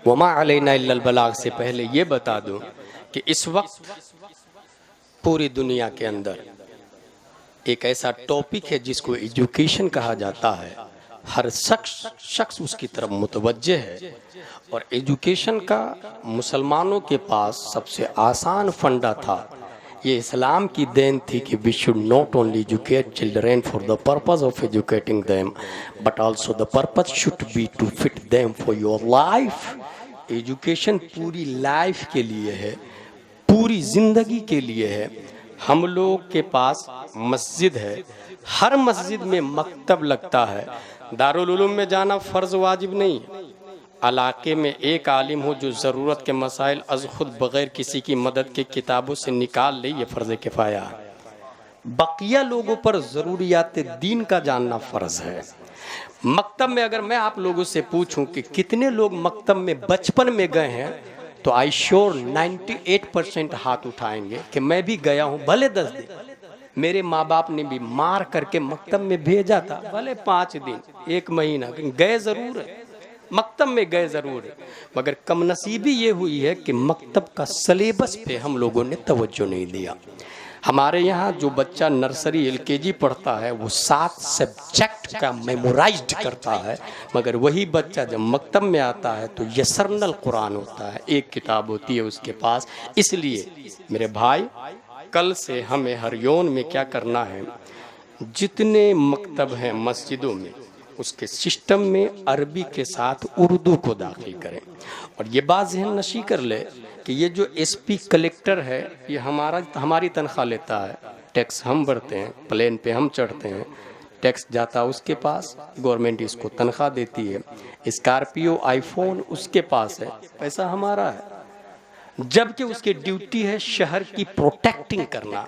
वमा अलैना इल्लल बलाग से पहले ये बता दूं कि इस वक्त पूरी दुनिया के अंदर एक ऐसा टॉपिक है जिसको एजुकेशन कहा जाता है। हर शख्स उसकी तरफ मुतवज्जे है और एजुकेशन का मुसलमानों के पास सबसे आसान फंडा था। ये इस्लाम की देन थी कि we should not only educate children for the purpose of educating them but also the purpose should be to fit them for your life. Education पूरी लाइफ के लिए है, पूरी ज़िंदगी के लिए है। हम लोग के पास मस्जिद है, हर मस्जिद में मकतब लगता है। दारुल उलूम में जाना फ़र्ज़ वाजिब नहीं है। इलाके में एक आलिम हो जो ज़रूरत के मसाइल अज़ खुद बग़ैर किसी की मदद के किताबों से निकाल ले, ये फ़र्ज़ किफ़ाया है। बकिया लोगों पर ज़रूरियात दीन का जानना फ़र्ज़ है। मकतब में अगर मैं आप लोगों से पूछूं कि कितने लोग मकतब में बचपन में गए हैं तो आई श्योर 98% हाथ उठाएंगे कि मैं भी गया हूं, भले 10 दिन। मेरे माँ बाप ने भी मार करके मकतब में भेजा था, भले 5 दिन 1 महीना, गए ज़रूर है, मकतब में गए ज़रूर है। मगर कमनसीबी ये हुई है कि मकतब का सिलेबस पे हम लोगों ने तवज्जो नहीं दिया। हमारे यहाँ जो बच्चा नर्सरी LKG पढ़ता है वो 7 सब्जेक्ट का मेमोराइज्ड करता है, मगर वही बच्चा जब मकतब में आता है तो यसरनल कुरान होता है, एक किताब होती है उसके पास। इसलिए मेरे भाई, कल से हमें हर यौन में क्या करना है, जितने मकतब हैं मस्जिदों में उसके सिस्टम में अरबी के साथ उर्दू को दाखिल करें। और ये बात ज़हन नशी कर ले कि ये जो SP कलेक्टर है ये हमारी तनख्वाह लेता है, टैक्स हम भरते हैं, प्लेन पे हम चढ़ते हैं, टैक्स जाता है उसके पास, गवर्नमेंट इसको तनख्वाह देती है। स्कॉर्पियो आईफोन उसके पास है, पैसा हमारा है। जबकि उसकी ड्यूटी है शहर की प्रोटेक्टिंग करना,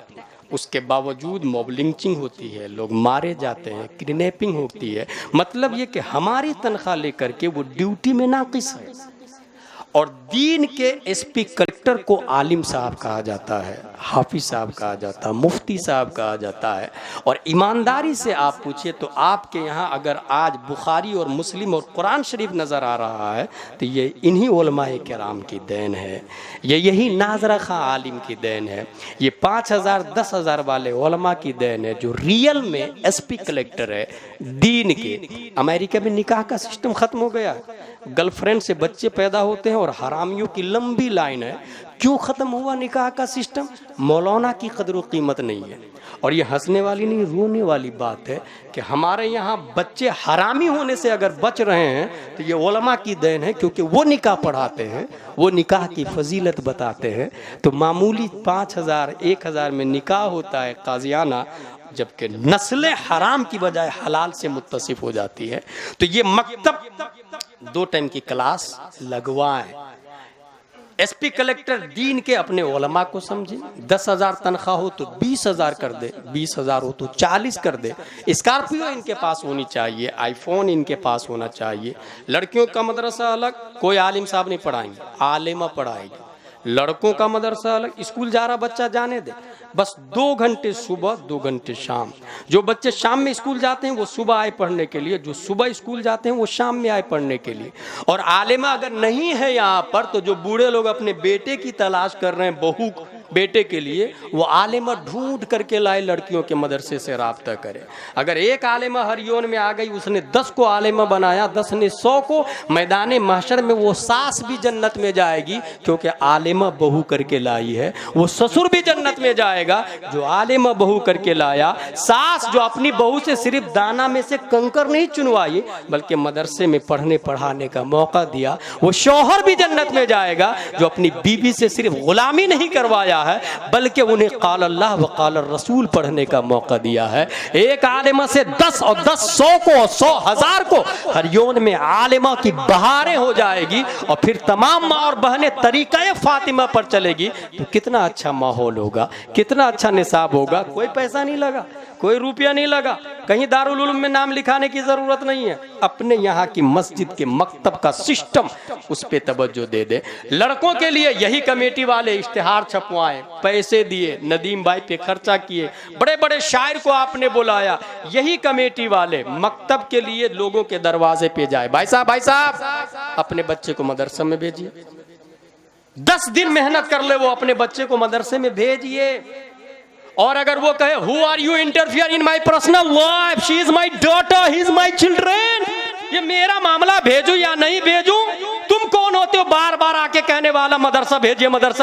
उसके बावजूद मॉब लिंचिंग होती है, लोग मारे जाते हैं, किडनैपिंग होती है। मतलब ये कि हमारी तनख्वाह लेकर के वो ड्यूटी में नाकिस है। और दीन के SP कलेक्टर को आलिम साहब कहा जाता है, हाफिज साहब कहा जाता है, मुफ्ती साहब कहा जाता है। और ईमानदारी से आप पूछिए तो आपके यहाँ अगर आज बुखारी और मुस्लिम और कुरान शरीफ नज़र आ रहा है तो ये इन्हीं उलमाए किराम की देन है, ये यही नाजरा खां आलिम की देन है, ये 5000 10,000 वाले उलमा की देन है जो रियल में SP कलेक्टर है दीन के। अमेरिका में निकाह का सिस्टम ख़त्म हो गया, गर्लफ्रेंड से बच्चे पैदा होते हैं और हरामियों की लंबी लाइन है। क्यों ख़त्म हुआ निकाह का सिस्टम? मौलाना की कदर कीमत नहीं है। और ये हंसने वाली नहीं, रोने वाली बात है कि हमारे यहाँ बच्चे हरामी होने से अगर बच रहे हैं तो ये उलमा की देन है, क्योंकि वो निकाह पढ़ाते हैं, वो निकाह की फजीलत बताते हैं। तो मामूली 5000 1000 में निकाह होता है काजियाना, जबकि नस्ल हराम की बजाय हलाल से मुत्तसिफ हो जाती है। तो ये मकतब 2 टाइम की क्लास लगवाएं। SP कलेक्टर दीन के अपने उलमा को समझे। 10,000 तनख्वाह हो तो 20,000 कर दे, 20,000 हो तो 40 कर दे। स्कॉर्पियो इनके पास होनी चाहिए, आईफोन इनके पास होना चाहिए। लड़कियों का मदरसा अलग, कोई आलिम साहब नहीं पढ़ाएंगे, आलिमा पढ़ाएगी। लड़कों का मदरसा अलग, स्कूल जा रहा बच्चा जाने दे, बस 2 घंटे सुबह 2 घंटे शाम। जो बच्चे शाम में स्कूल जाते हैं वो सुबह आए पढ़ने के लिए, जो सुबह स्कूल जाते हैं वो शाम में आए पढ़ने के लिए। और आलिमा अगर नहीं है यहाँ पर तो जो बूढ़े लोग अपने बेटे की तलाश कर रहे हैं, बहू बेटे के लिए, वो आलिमा ढूंढ करके लाए, लड़कियों के मदरसे से राब्ता करे। अगर एक आलिमा हर यौन में आ गई, उसने 10 को आलिमा बनाया, 10 ने 100 को, मैदान महशर में वो सास भी जन्नत में जाएगी क्योंकि आलिमा बहू करके लाई है। वो ससुर भी जन्नत में जाएगा जो आलिमा बहू करके लाया। सास जो अपनी बहू से सिर्फ दाना में से कंकर नहीं चुनवाई बल्कि मदरसे में पढ़ने पढ़ाने का मौका दिया, वो शौहर भी जन्नत में जाएगा जो अपनी बीवी से सिर्फ गुलामी नहीं करवाया है बल्कि उन्हें काल अल्लाह व काल रसूल पढ़ने का मौका दिया है। एक आलिमा से 10 और 10 100 को, 100 1000 को हर यौन में आलिमा की बहारें हो जाएगी और फिर तमाम माँ और बहनें तरीक़े फातिमा पर चलेगी तो कितना अच्छा माहौल होगा, कितना अच्छा निसाब होगा। कोई पैसा नहीं लगा, कोई रुपया नहीं लगा, कहीं दारुल उलूम में नाम लिखाने की जरूरत नहीं है। अपने यहाँ की मस्जिद के मकतब का सिस्टम, उस पे तवज्जो दे दे। लड़कों के लिए यही कमेटी वाले इश्तिहार छपवाए, पैसे दिए, नदीम भाई पे खर्चा किए, बड़े बड़े शायर को आपने बुलाया, यही कमेटी वाले मकतब के लिए लोगों के दरवाजे पे जाए, भाई साहब अपने बच्चे को मदरसा में भेजिए, 10 दिन मेहनत कर ले वो अपने बच्चे को मदरसे में भेजिए। और अगर वो कहे who are you interfere in my personal life, she is my daughter, he is my children, ये मेरा मामला, भेजू या नहीं भेजू, तुम कौन होते हो बार बार आके कहने वाला मदरसा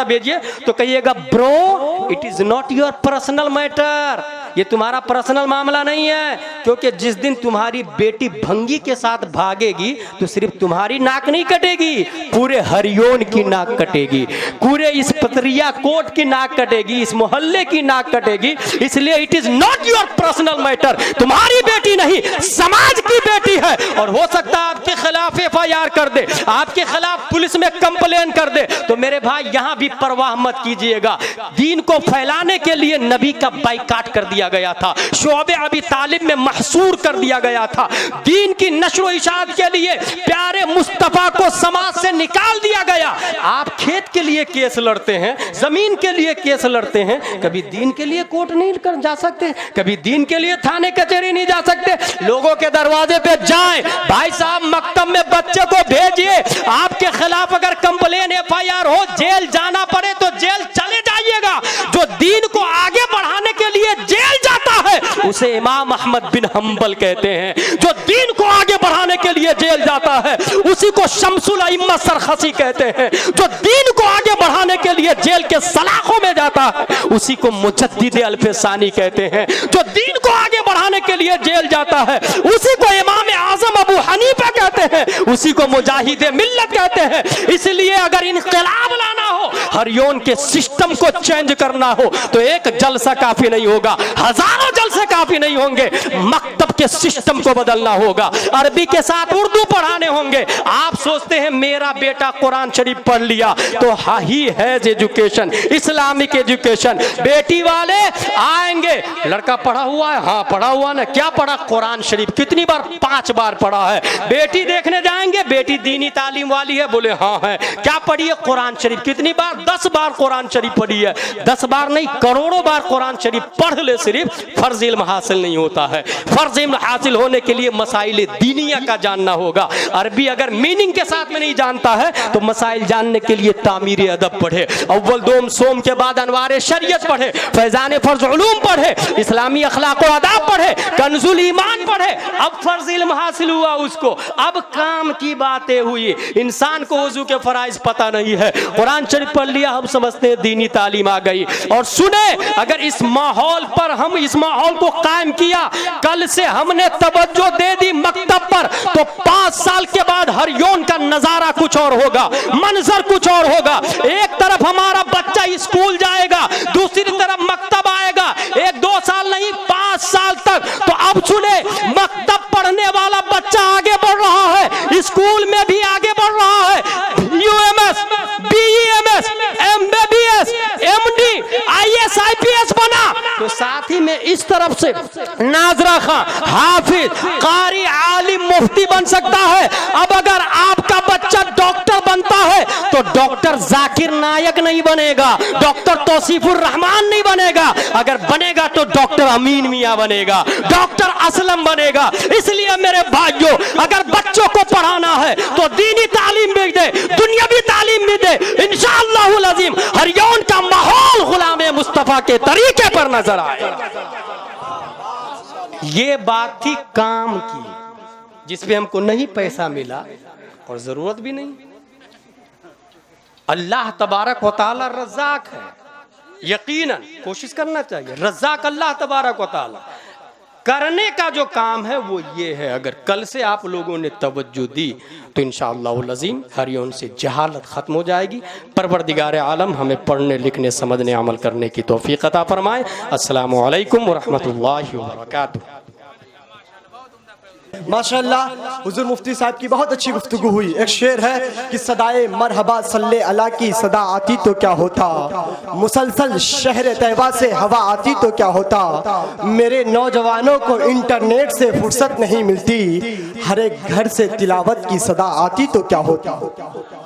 भेजिए, तो कहिएगा bro it is not your personal matter, ये तुम्हारा पर्सनल मामला नहीं है। क्योंकि जिस दिन तुम्हारी बेटी भंगी के साथ भागेगी तो सिर्फ तुम्हारी नाक नहीं कटेगी, पूरे हरियोन की नाक कटेगी, पूरे इस पतरिया कोट की नाक कटेगी, इस मोहल्ले की नाक कटेगी। इसलिए it is not your personal matter, तुम्हारी बेटी नहीं समाज की बेटी है। और हो सकता है आपके खिलाफ FIR कर दे, आपके खिलाफ पुलिस में कंप्लेन कर दे, तो मेरे भाई यहां भी परवाह मत कीजिएगा। दीन को फैलाने के लिए नबी का बाइकाट कर दिया गया था, शोबे अबी तालिब में महसूर कर दिया गया था, दीन की नश्र इशाअत के लिए प्यारे मुस्तफा को समाज से निकाल दिया गया। आप खेत के लिए केस लड़ते हैं, जमीन के लिए केस लड़ते हैं, कभी दीन के लिए कोर्ट नहीं कर जा सकते, कभी दीन के लिए थाने कचहरी नहीं जा सकते। लोगों के दरवाजे पे जाएं, भाई साहब मकतब में बच्चे को भेजिए, आपके खिलाफ अगर कंप्लेन FIR हो, जेल जाना पड़े तो जेल चले जाइएगा। जो दीन को आगे बढ़ाने के लिए जेल जाता है उसे इमाम अहमद बिन हंबल कहते हैं, जो दीन को आगे बढ़ाने के लिए जेल जाता है उसी को शम्सुल अइम्मा सरखसी कहते हैं, जो दीन को आगे बढ़ाने के लिए जेल के सलाखों में जाता है उसी को मुजद्दिद अल्फसानी कहते हैं, जो दीन को आगे बढ़ाने के लिए जेल जाता है उसी को इमाम आजम अबू हनीफा कहते हैं, उसी को मुजाहिद मिल्लत कहते हैं। इसलिए अगर इनकलाब लाना हो, हरियोन के सिस्टम को चेंज करना हो तो एक जलसा काफी नहीं होगा, हजारों जलसे काफी नहीं होंगे, मकतब के सिस्टम को बदलना होगा, अरबी के साथ उर्दू पढ़ाने होंगे। आप सोचते हैं मेरा बेटा कुरान शरीफ पढ़ लिया तो he has education, Islamic education, बेटी वाले आएंगे, लड़का पढ़ा हुआ है, हाँ पढ़ा हुआ ना, क्या पढ़ा, कुरान शरीफ, कितनी बार, 5 बार पढ़ा है। बेटी देखने जाएंगे, बेटी दीनी तालीम वाली है, बोले हाँ है, क्या पढ़ी है, कुरान शरीफ, कितनी बार, 10 बार कुरान शरीफ पढ़ी है, 10 बार नहीं करोड़ों बार कुरान शरीफ पढ़ ले, सिर्फ फर्ज इल्म हासिल नहीं होता है। फर्ज इल्म हासिल होने के लिए मसाइल दीनिया का जानना होगा। अरबी अगर मीनिंग के साथ में नहीं जानता है तो मसाइल जानने के लिए तामीर अदब पढ़े, अव्वल दोम सोम के बाद अनवार शरीयत पढ़े, फैजान फर्ज उलूम पढ़े, इस्लामी अखलाक व आदाब पढ़े, कंजुल ईमान पढ़े। अब फर्ज इल्म हासिल हुआ उसको, अब काम की बातें हुई, इंसान को वजू के फराइज पता नहीं है, कुरान शरीफ पढ़ लिया, हम समझते हैं दीनी तालीम आ गई। और सुने, अगर इस माहौल पर हम इस माहौल को कायम किया, कल से हमने तवज्जो दे दी मकतब पर, तो 5 साल के बाद हरियोन का नजारा कुछ और होगा, मंजर कुछ और होगा। एक तरफ हमारा बच्चा स्कूल जाएगा, दूसरी तरफ मकतब आएगा, 1-2 साल नहीं 5 साल तक। तो अब सुने, मकतब पढ़ने वाला बच्चा आगे बढ़ रहा है, स्कूल में भी आगे बढ़ रहा है, UMS, BEMS, MBBS, MD, IS, IPS बना, तो साथ ही में इस तरफ से नाजरा खां, हाफिज, कारी, आलिम, मुफ्ती बन सकता है। अब अगर आपका बच्चा डॉक्टर बनता है तो डॉक्टर जाकिर नायक नहीं बनेगा, डॉक्टर तौसीफुर रहमान नहीं बनेगा, अगर बनेगा तो डॉक्टर अमीन मियां बनेगा, डॉक्टर असलम बनेगा। इसलिए मेरे भाइयों, अगर बच्चों को पढ़ाना है तो दीनी तालीम भी दे, दुनियावी तालीम भी दे, इंशाअल्लाहुल अज़ीम हरियोन का माहौल गुलाम मुस्तफा के तरीके पर नजर आएगा। ये बात थी काम की, जिसपे हमको नहीं पैसा मिला और जरूरत भी नहीं। अल्लाह तबारक व तआला रज़्ज़ाक है, यकीनन कोशिश करना चाहिए। रज़्ज़ाक अल्लाह तबारक व तआला, करने का जो काम है वो ये है। अगर कल से आप लोगों ने तवज्जो दी तो इंशाअल्लाहुल अज़ीम हरियोन से जहालत ख़त्म हो जाएगी। परवरदिगार आलम हमें पढ़ने लिखने समझने अमल करने की तौफ़ीक़ अता फरमाए। अस्सलामु अलैकुम व रहमतुल्लाहि व बरकातुहू। माशाअल्लाह हुजूर मुफ्ती साहब की बहुत अच्छी गुफ्तगू हुई। एक शेर है कि सदाए मरहबा सल्ले अला की सदा आती तो क्या होता, मुसलसल शहर तैयबा से हवा आती तो क्या होता। मेरे नौजवानों को इंटरनेट से फुर्सत नहीं मिलती, हर एक घर से तिलावत की सदा आती तो क्या होता।